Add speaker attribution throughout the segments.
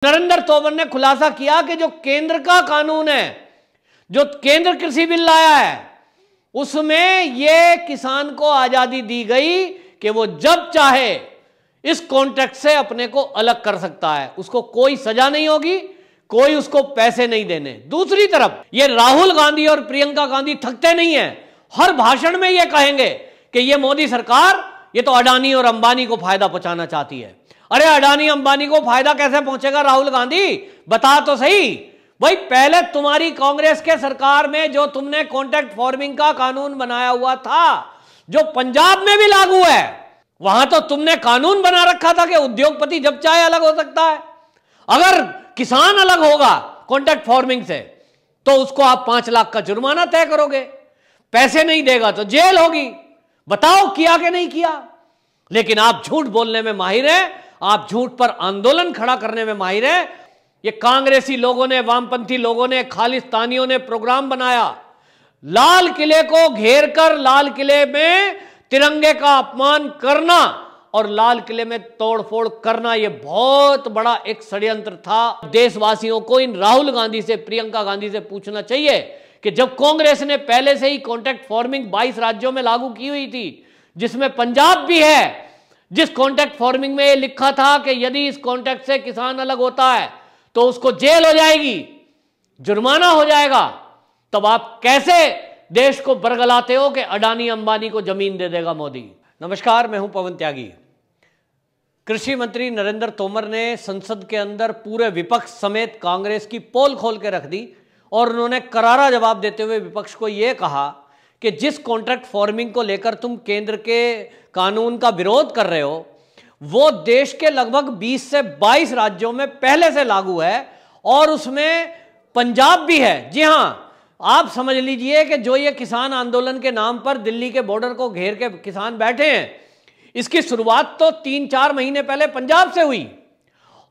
Speaker 1: नरेंद्र तोमर ने खुलासा किया कि जो केंद्र का कानून है, जो केंद्र कृषि बिल लाया है, उसमें यह किसान को आजादी दी गई कि वो जब चाहे इस कॉन्ट्रैक्ट से अपने को अलग कर सकता है, उसको कोई सजा नहीं होगी, कोई उसको पैसे नहीं देने। दूसरी तरफ ये राहुल गांधी और प्रियंका गांधी थकते नहीं हैं, हर भाषण में ये कहेंगे कि ये मोदी सरकार ये तो अडानी और अंबानी को फायदा पहुंचाना चाहती है। अरे अडानी अंबानी को फायदा कैसे पहुंचेगा राहुल गांधी, बता तो सही भाई। पहले तुम्हारी कांग्रेस के सरकार में जो तुमने कॉन्ट्रैक्ट फार्मिंग का कानून बनाया हुआ था, जो पंजाब में भी लागू है, वहां तो तुमने कानून बना रखा था कि उद्योगपति जब चाहे अलग हो सकता है। अगर किसान अलग होगा कॉन्ट्रैक्ट फार्मिंग से तो उसको आप 5 लाख का जुर्माना तय करोगे, पैसे नहीं देगा तो जेल होगी। बताओ किया कि नहीं किया? लेकिन आप झूठ बोलने में माहिर हैं, आप झूठ पर आंदोलन खड़ा करने में माहिर हैं। ये कांग्रेसी लोगों ने, वामपंथी लोगों ने, खालिस्तानियों ने प्रोग्राम बनाया, लाल किले को घेर कर लाल किले में तिरंगे का अपमान करना और लाल किले में तोड़फोड़ करना, यह बहुत बड़ा एक षड्यंत्र था। देशवासियों को इन राहुल गांधी से, प्रियंका गांधी से पूछना चाहिए कि जब कांग्रेस ने पहले से ही कॉन्ट्रैक्ट फार्मिंग 22 राज्यों में लागू की हुई थी, जिसमें पंजाब भी है, जिस कॉन्ट्रैक्ट फार्मिंग में यह लिखा था कि यदि इस कॉन्ट्रैक्ट से किसान अलग होता है तो उसको जेल हो जाएगी, जुर्माना हो जाएगा, तब आप कैसे देश को बरगलाते हो कि अडानी अंबानी को जमीन दे देगा मोदी। नमस्कार, मैं हूं पवन त्यागी। कृषि मंत्री नरेंद्र तोमर ने संसद के अंदर पूरे विपक्ष समेत कांग्रेस की पोल खोल के रख दी और उन्होंने करारा जवाब देते हुए विपक्ष को यह कहा कि जिस कॉन्ट्रैक्ट फार्मिंग को लेकर तुम केंद्र के कानून का विरोध कर रहे हो, वो देश के लगभग 20 से 22 राज्यों में पहले से लागू है और उसमें पंजाब भी है। जी हां, आप समझ लीजिए कि जो ये किसान आंदोलन के नाम पर दिल्ली के बॉर्डर को घेर के किसान बैठे हैं, इसकी शुरुआत तो 3-4 महीने पहले पंजाब से हुई।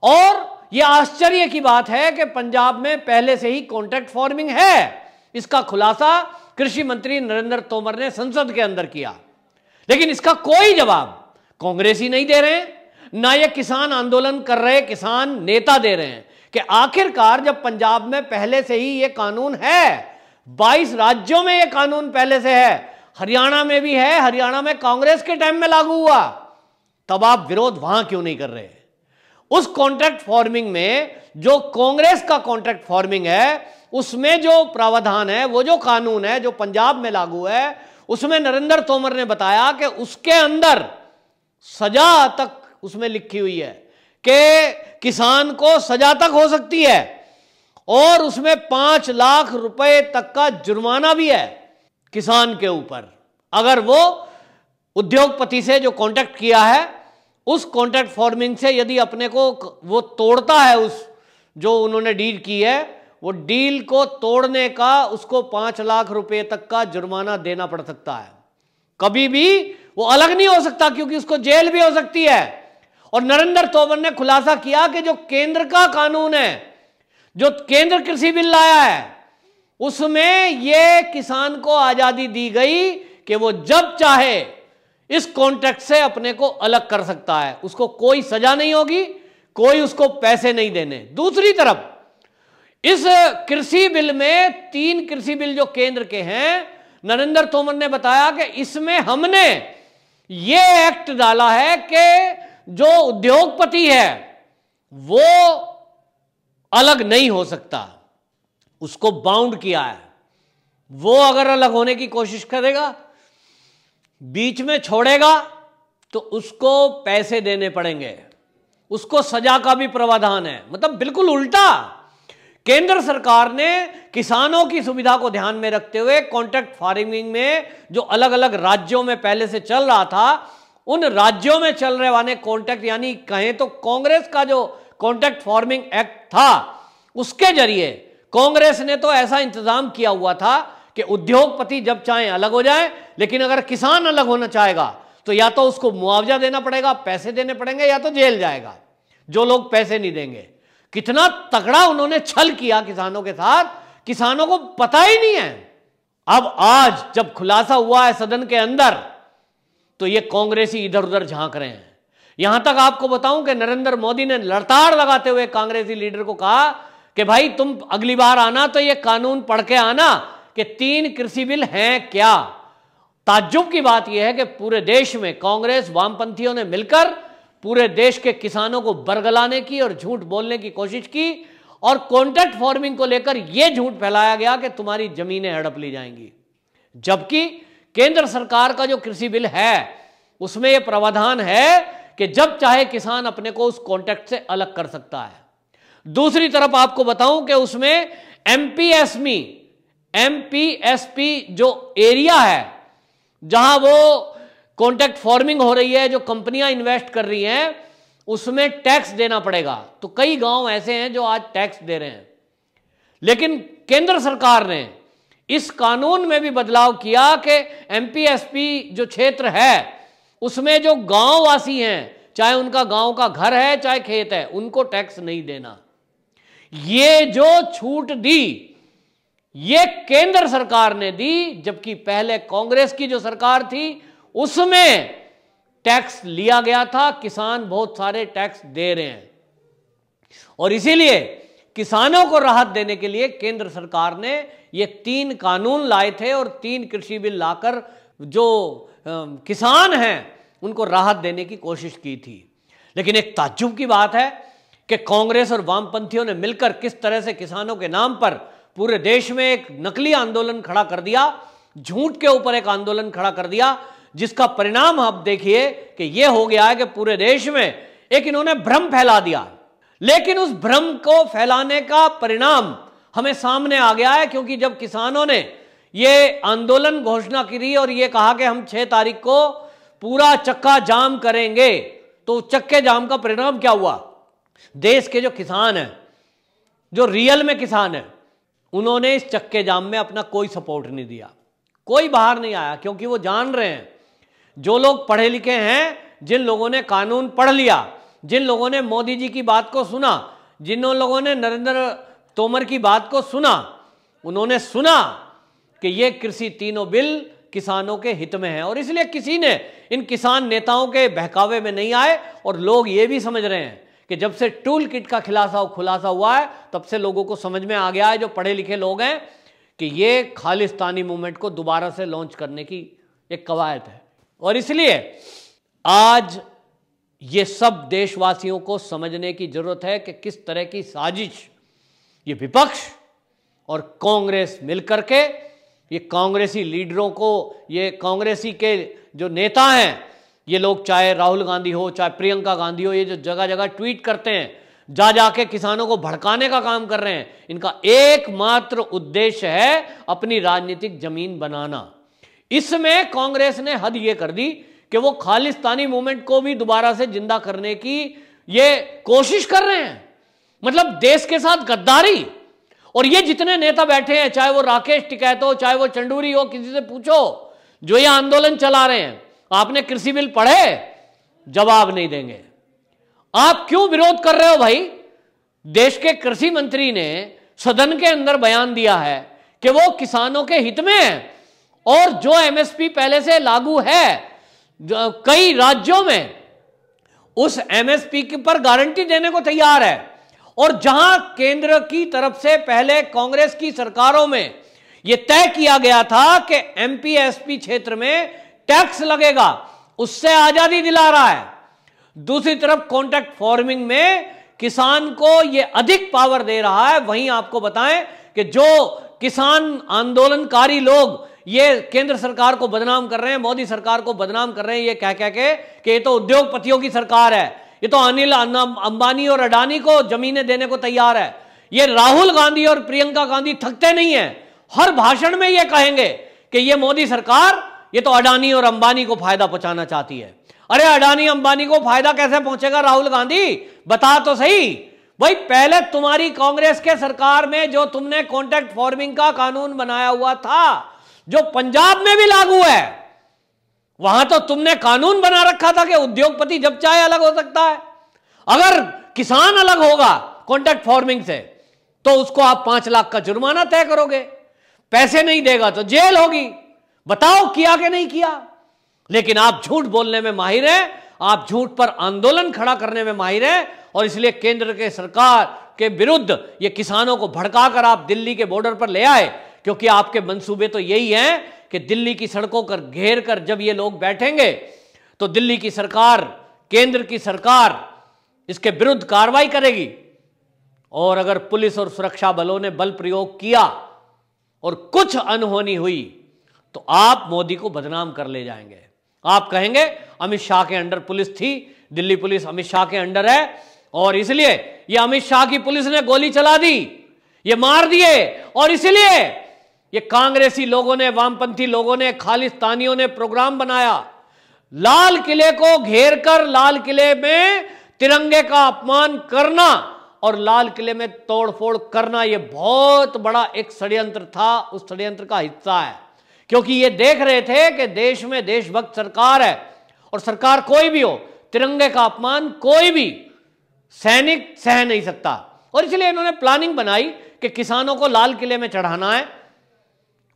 Speaker 1: और यह आश्चर्य की बात है कि पंजाब में पहले से ही कॉन्ट्रैक्ट फार्मिंग है। इसका खुलासा कृषि मंत्री नरेंद्र तोमर ने संसद के अंदर किया, लेकिन इसका कोई जवाब कांग्रेसी नहीं दे रहे हैं, ना ये किसान आंदोलन कर रहे किसान नेता दे रहे हैं कि आखिरकार जब पंजाब में पहले से ही ये कानून है, 22 राज्यों में ये कानून पहले से है, हरियाणा में भी है, हरियाणा में कांग्रेस के टाइम में लागू हुआ, तब आप विरोध वहां क्यों नहीं कर रहे? उस कॉन्ट्रैक्ट फार्मिंग में जो कांग्रेस का कॉन्ट्रैक्ट फार्मिंग है, उसमें जो प्रावधान है, वो जो कानून है जो पंजाब में लागू है, उसमें नरेंद्र तोमर ने बताया कि उसके अंदर सजा तक उसमें लिखी हुई है कि किसान को सजा तक हो सकती है और उसमें 5 लाख रुपए तक का जुर्माना भी है किसान के ऊपर, अगर वो उद्योगपति से जो कॉन्ट्रैक्ट किया है, उस कॉन्ट्रैक्ट फार्मिंग से यदि अपने को वो तोड़ता है, उस जो उन्होंने डील की है, वो डील को तोड़ने का उसको 5 लाख रुपए तक का जुर्माना देना पड़ सकता है। कभी भी वो अलग नहीं हो सकता क्योंकि उसको जेल भी हो सकती है। और नरेंद्र तोमर ने खुलासा किया कि जो केंद्र का कानून है, जो केंद्र कृषि बिल लाया है, उसमें यह किसान को आजादी दी गई कि वो जब चाहे इस कॉन्ट्रैक्ट से अपने को अलग कर सकता है, उसको कोई सजा नहीं होगी, कोई उसको पैसे नहीं देने। दूसरी तरफ इस कृषि बिल में 3 कृषि बिल जो केंद्र के हैं, नरेंद्र तोमर ने बताया कि इसमें हमने ये एक्ट डाला है कि जो उद्योगपति है वो अलग नहीं हो सकता, उसको बाउंड किया है। वो अगर अलग होने की कोशिश करेगा, बीच में छोड़ेगा, तो उसको पैसे देने पड़ेंगे, उसको सजा का भी प्रावधान है। मतलब बिल्कुल उल्टा। केंद्र सरकार ने किसानों की सुविधा को ध्यान में रखते हुए कॉन्ट्रैक्ट फार्मिंग में जो अलग अलग राज्यों में पहले से चल रहा था, उन राज्यों में चल रहे वाले कॉन्ट्रैक्ट, यानी कहें तो कांग्रेस का जो कॉन्ट्रैक्ट फार्मिंग एक्ट था, उसके जरिए कांग्रेस ने तो ऐसा इंतजाम किया हुआ था कि उद्योगपति जब चाहे अलग हो जाए, लेकिन अगर किसान अलग होना चाहेगा तो या तो उसको मुआवजा देना पड़ेगा, पैसे देने पड़ेंगे, या तो जेल जाएगा जो लोग पैसे नहीं देंगे। कितना तगड़ा उन्होंने छल किया किसानों के साथ, किसानों को पता ही नहीं है। अब आज जब खुलासा हुआ है सदन के अंदर, तो ये कांग्रेसी इधर उधर झांक रहे हैं। यहां तक आपको बताऊं कि नरेंद्र मोदी ने लड़ताड़ लगाते हुए कांग्रेसी लीडर को कहा कि भाई तुम अगली बार आना तो ये कानून पढ़ के आना कि 3 कृषि बिल हैं क्या। ताज्जुब की बात यह है कि पूरे देश में कांग्रेस वामपंथियों ने मिलकर पूरे देश के किसानों को बरगलाने की और झूठ बोलने की कोशिश की और कॉन्ट्रैक्ट फार्मिंग को लेकर यह झूठ फैलाया गया कि तुम्हारी जमीनें हड़प ली जाएंगी, जबकि केंद्र सरकार का जो कृषि बिल है उसमें यह प्रावधान है कि जब चाहे किसान अपने को उस कॉन्ट्रैक्ट से अलग कर सकता है। दूसरी तरफ आपको बताऊं कि उसमें एमपीएसपी जो एरिया है जहां वो कॉन्ट्रैक्ट फार्मिंग हो रही है, जो कंपनियां इन्वेस्ट कर रही हैं, उसमें टैक्स देना पड़ेगा। तो कई गांव ऐसे हैं जो आज टैक्स दे रहे हैं, लेकिन केंद्र सरकार ने इस कानून में भी बदलाव किया कि एमपीएसपी जो क्षेत्र है उसमें जो गांव वासी हैं, चाहे उनका गांव का घर है चाहे खेत है, उनको टैक्स नहीं देना। ये जो छूट दी ये केंद्र सरकार ने दी, जबकि पहले कांग्रेस की जो सरकार थी उसमें टैक्स लिया गया था। किसान बहुत सारे टैक्स दे रहे हैं और इसीलिए किसानों को राहत देने के लिए केंद्र सरकार ने ये 3 कानून लाए थे और 3 कृषि बिल लाकर जो किसान हैं उनको राहत देने की कोशिश की थी। लेकिन एक ताज्जुब की बात है कि कांग्रेस और वामपंथियों ने मिलकर किस तरह से किसानों के नाम पर पूरे देश में एक नकली आंदोलन खड़ा कर दिया, झूठ के ऊपर एक आंदोलन खड़ा कर दिया, जिसका परिणाम आप देखिए कि यह हो गया है कि पूरे देश में एक इन्होंने भ्रम फैला दिया। लेकिन उस भ्रम को फैलाने का परिणाम हमें सामने आ गया है, क्योंकि जब किसानों ने यह आंदोलन घोषणा की और यह कहा कि हम 6 तारीख को पूरा चक्का जाम करेंगे, तो चक्के जाम का परिणाम क्या हुआ? देश के जो किसान हैं, जो रियल में किसान हैं, उन्होंने इस चक्के जाम में अपना कोई सपोर्ट नहीं दिया, कोई बाहर नहीं आया, क्योंकि वो जान रहे हैं जो लोग पढ़े लिखे हैं, जिन लोगों ने कानून पढ़ लिया, जिन लोगों ने मोदी जी की बात को सुना, जिन लोगों ने नरेंद्र तोमर की बात को सुना, उन्होंने सुना कि ये कृषि तीनों बिल किसानों के हित में है। और इसलिए किसी ने इन किसान नेताओं के बहकावे में नहीं आए। और लोग ये भी समझ रहे हैं कि जब से टूल किट का खुलासा हुआ है तब से लोगों को समझ में आ गया है, जो पढ़े लिखे लोग हैं, कि ये खालिस्तानी मूवमेंट को दोबारा से लॉन्च करने की एक कवायद है। और इसलिए आज ये सब देशवासियों को समझने की जरूरत है कि किस तरह की साजिश ये विपक्ष और कांग्रेस मिलकर के, ये कांग्रेसी लीडरों को, ये कांग्रेसी के जो नेता हैं, ये लोग चाहे राहुल गांधी हो चाहे प्रियंका गांधी हो, ये जो जगह जगह ट्वीट करते हैं, जा जाके किसानों को भड़काने का काम कर रहे हैं, इनका एकमात्र उद्देश्य है अपनी राजनीतिक जमीन बनाना। इसमें कांग्रेस ने हद ये कर दी कि वो खालिस्तानी मूवमेंट को भी दोबारा से जिंदा करने की ये कोशिश कर रहे हैं, मतलब देश के साथ गद्दारी। और ये जितने नेता बैठे हैं, चाहे वो राकेश टिकैत हो, चाहे वो चंदूरी हो, किसी से पूछो जो ये आंदोलन चला रहे हैं, आपने कृषि बिल पढ़े? जवाब नहीं देंगे। आप क्यों विरोध कर रहे हो भाई? देश के कृषि मंत्री ने सदन के अंदर बयान दिया है कि वो किसानों के हित में है और जो एमएसपी पहले से लागू है कई राज्यों में, उस एमएसपी पर गारंटी देने को तैयार है। और जहां केंद्र की तरफ से पहले कांग्रेस की सरकारों में यह तय किया गया था कि एमपीएसपी क्षेत्र में टैक्स लगेगा, उससे आजादी दिला रहा है। दूसरी तरफ कॉन्ट्रैक्ट फार्मिंग में किसान को यह अधिक पावर दे रहा है। वहीं आपको बताएं कि जो किसान आंदोलनकारी लोग ये केंद्र सरकार को बदनाम कर रहे हैं, मोदी सरकार को बदनाम कर रहे हैं, ये कह कह के कि ये तो उद्योगपतियों की सरकार है, ये तो अनिल अंबानी और अडानी को जमीनें देने को तैयार है। ये राहुल गांधी और प्रियंका गांधी थकते नहीं है, हर भाषण में ये कहेंगे कि ये मोदी सरकार, ये तो अडानी और अंबानी को फायदा पहुंचाना चाहती है। अरे अडानी अंबानी को फायदा कैसे पहुंचेगा राहुल गांधी? बता तो सही भाई। पहले तुम्हारी कांग्रेस के सरकार में जो तुमने कॉन्ट्रैक्ट फार्मिंग का कानून बनाया हुआ था, जो पंजाब में भी लागू है, वहां तो तुमने कानून बना रखा था कि उद्योगपति जब चाहे अलग हो सकता है। अगर किसान अलग होगा कॉन्ट्रैक्ट फार्मिंग से तो उसको आप 5 लाख का जुर्माना तय करोगे, पैसे नहीं देगा तो जेल होगी। बताओ किया कि नहीं किया? लेकिन आप झूठ बोलने में माहिर हैं। आप झूठ पर आंदोलन खड़ा करने में माहिर हैं और इसलिए केंद्र के सरकार के विरुद्ध ये किसानों को भड़काकर आप दिल्ली के बॉर्डर पर ले आए, क्योंकि आपके मंसूबे तो यही हैं कि दिल्ली की सड़कों पर घेर कर जब ये लोग बैठेंगे तो दिल्ली की सरकार, केंद्र की सरकार इसके विरुद्ध कार्रवाई करेगी। और अगर पुलिस और सुरक्षा बलों ने बल प्रयोग किया और कुछ अनहोनी हुई तो आप मोदी को बदनाम कर ले जाएंगे। आप कहेंगे अमित शाह के अंडर पुलिस थी, दिल्ली पुलिस अमित शाह के अंडर है और इसलिए ये अमित शाह की पुलिस ने गोली चला दी, ये मार दिए, और इसलिए ये कांग्रेसी लोगों ने, वामपंथी लोगों ने, खालिस्तानियों ने प्रोग्राम बनाया, लाल किले को घेर कर लाल किले में तिरंगे का अपमान करना और लाल किले में तोड़फोड़ करना। ये बहुत बड़ा एक षड्यंत्र था, उस षड्यंत्र का हिस्सा है, क्योंकि ये देख रहे थे कि देश में देशभक्त सरकार है और सरकार कोई भी हो, तिरंगे का अपमान कोई भी सैनिक सह नहीं सकता। और इसलिए इन्होंने प्लानिंग बनाई कि किसानों को लाल किले में चढ़ाना है,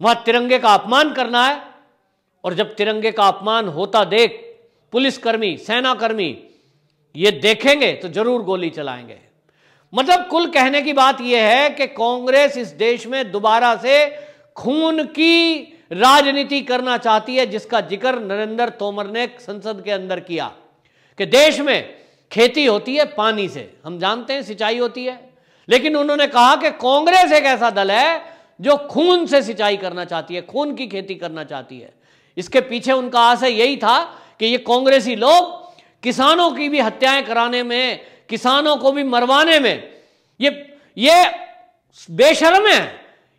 Speaker 1: वहां तिरंगे का अपमान करना है, और जब तिरंगे का अपमान होता देख पुलिसकर्मी, सेनाकर्मी ये देखेंगे तो जरूर गोली चलाएंगे। मतलब कुल कहने की बात यह है कि कांग्रेस इस देश में दोबारा से खून की राजनीति करना चाहती है, जिसका जिक्र नरेंद्र तोमर ने संसद के अंदर किया कि देश में खेती होती है पानी से, हम जानते हैं सिंचाई होती है, लेकिन उन्होंने कहा कि कांग्रेस एक ऐसा दल है जो खून से सिंचाई करना चाहती है, खून की खेती करना चाहती है। इसके पीछे उनका आशय यही था कि ये कांग्रेसी लोग किसानों की भी हत्याएं कराने में, किसानों को भी मरवाने में ये बेशर्म है,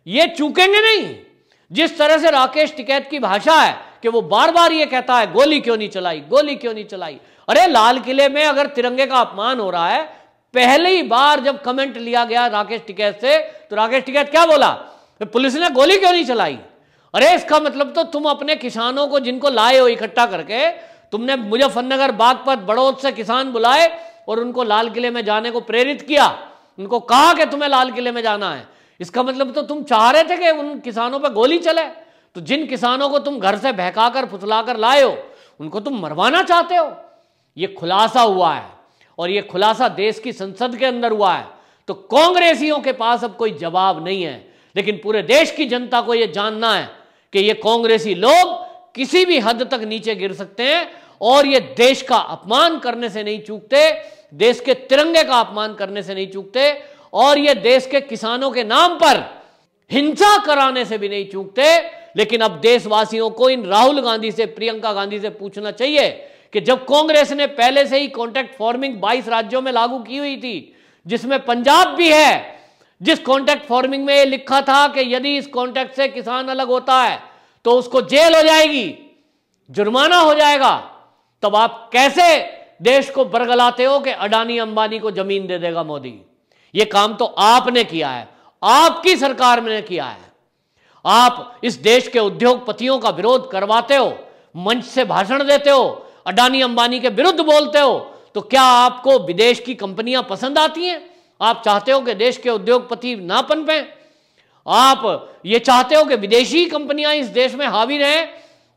Speaker 1: ये चूकेंगे नहीं। जिस तरह से राकेश टिकैत की भाषा है कि वो बार बार ये कहता है गोली क्यों नहीं चलाई, गोली क्यों नहीं चलाई। अरे लाल किले में अगर तिरंगे का अपमान हो रहा है, पहली बार जब कमेंट लिया गया राकेश टिकैत से तो राकेश टिकैत क्या बोला, पुलिस ने गोली क्यों नहीं चलाई। अरे इसका मतलब तो तुम अपने किसानों को जिनको लाए हो इकट्ठा करके, तुमने मुजफ्फरनगर, बागपत, बड़ौद से किसान बुलाए और उनको लाल किले में जाने को प्रेरित किया, उनको कहा कि तुम्हें लाल किले में जाना है। इसका मतलब तो तुम चाह रहे थे कि उन किसानों पर गोली चले। तो जिन किसानों को तुम घर से बहकाकर फुसलाकर लाए हो उनको तुम मरवाना चाहते हो। ये खुलासा हुआ है और ये खुलासा देश की संसद के अंदर हुआ है। तो कांग्रेसियों के पास अब कोई जवाब नहीं है, लेकिन पूरे देश की जनता को यह जानना है कि ये कांग्रेसी लोग किसी भी हद तक नीचे गिर सकते हैं और ये देश का अपमान करने से नहीं चूकते, देश के तिरंगे का अपमान करने से नहीं चूकते, और ये देश के किसानों के नाम पर हिंसा कराने से भी नहीं चूकते। लेकिन अब देशवासियों को इन राहुल गांधी से, प्रियंका गांधी से पूछना चाहिए कि जब कांग्रेस ने पहले से ही कॉन्ट्रैक्ट फार्मिंग 22 राज्यों में लागू की हुई थी, जिसमें पंजाब भी है, जिस कॉन्ट्रैक्ट फार्मिंग में यह लिखा था कि यदि इस कॉन्ट्रैक्ट से किसान अलग होता है तो उसको जेल हो जाएगी, जुर्माना हो जाएगा, तब आप कैसे देश को बरगलाते हो कि अडानी अंबानी को जमीन दे देगा मोदी। यह काम तो आपने किया है, आपकी सरकार ने किया है। आप इस देश के उद्योगपतियों का विरोध करवाते हो, मंच से भाषण देते हो, अडानी अंबानी के विरुद्ध बोलते हो, तो क्या आपको विदेश की कंपनियां पसंद आती हैं? आप चाहते हो कि देश के उद्योगपति ना पनपें? आप ये चाहते हो कि विदेशी कंपनियां इस देश में हावी रहें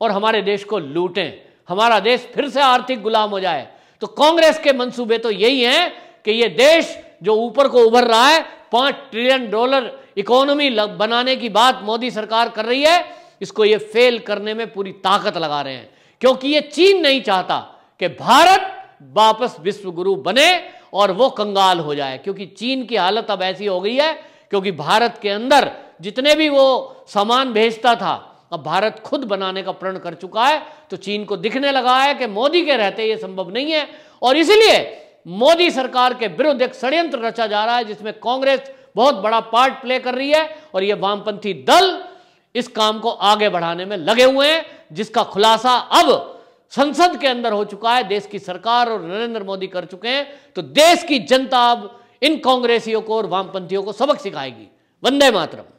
Speaker 1: और हमारे देश को लूटें, हमारा देश फिर से आर्थिक गुलाम हो जाए? तो कांग्रेस के मंसूबे तो यही हैं कि ये देश जो ऊपर को उभर रहा है, $5 ट्रिलियन इकोनॉमी बनाने की बात मोदी सरकार कर रही है, इसको ये फेल करने में पूरी ताकत लगा रहे हैं, क्योंकि ये चीन नहीं चाहता कि भारत वापस विश्व गुरु बने और वो कंगाल हो जाए। क्योंकि चीन की हालत अब ऐसी हो गई है, क्योंकि भारत के अंदर जितने भी वो सामान भेजता था अब भारत खुद बनाने का प्रण कर चुका है। तो चीन को दिखने लगा है कि मोदी के रहते ये संभव नहीं है, और इसलिए मोदी सरकार के विरुद्ध एक षड्यंत्र रचा जा रहा है, जिसमें कांग्रेस बहुत बड़ा पार्ट प्ले कर रही है और ये वामपंथी दल इस काम को आगे बढ़ाने में लगे हुए हैं, जिसका खुलासा अब संसद के अंदर हो चुका है, देश की सरकार और नरेंद्र मोदी कर चुके हैं। तो देश की जनता अब इन कांग्रेसियों को और वामपंथियों को सबक सिखाएगी। वंदे मातरम।